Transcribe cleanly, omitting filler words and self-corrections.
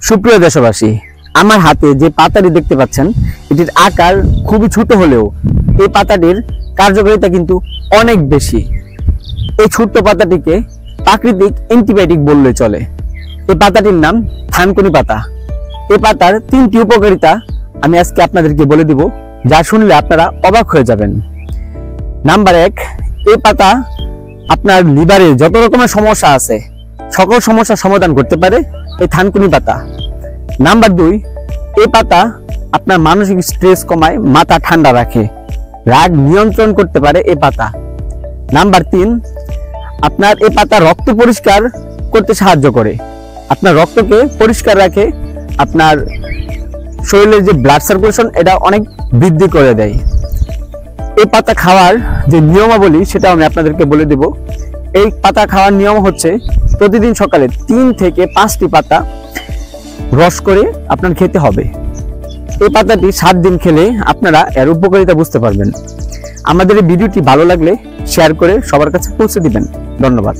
সুপ্রিয় দেশবাসী, আমার হাতে যে পাতাটি দেখতে পাচ্ছেন এটির আকার খুবই ছোট হলেও এই পাতাটির কার্যকারিতা কিন্তু অনেক বেশি। এই ছোট্ট পাতাটিকে প্রাকৃতিক অ্যান্টিবায়োটিক বললে চলে। এই পাতাটির নাম থানকুনি পাতা। এই পাতার 3টি উপকারিতা আমি আজকে আপনাদেরকে বলে দিব, যা শুনলে আপনারা অবাক হয়ে যাবেন। নাম্বার 1, এই পাতা আপনার লিভারে যত রকমের সমস্যা আছে সকল সমস্যার সমাধান করতে পারে এই থানকুনি পাতা। নাম্বার 2, এই পাতা আপনার মানসিক স্ট্রেস কমায়, মাথা ঠান্ডা রাখে, রাগ নিয়ন্ত্রণ করতে পারে এই পাতা। নাম্বার 3, আপনার এই পাতা রক্ত পরিষ্কার করতে সাহায্য করে, আপনার রক্তকে পরিষ্কার রাখে, আপনার শরীরের যে ব্লাড সার্কুলেশন এটা অনেক বৃদ্ধি করে দেয়। এই পাতা খাওয়ার যে নিয়মাবলী সেটা আমি আপনাদেরকে বলে দেব। এই পাতা খাওয়ার নিয়ম হচ্ছে প্রতিদিন সকালে 3 থেকে 5টি পাতা রস করে আপনার খেতে হবে। এই পাতাটি 7 দিন খেলে আপনারা এর উপকারিতা বুঝতে পারবেন। আমাদের এই ভিডিওটি ভালো লাগলে শেয়ার করে সবার কাছে পৌঁছে দিবেন। ধন্যবাদ।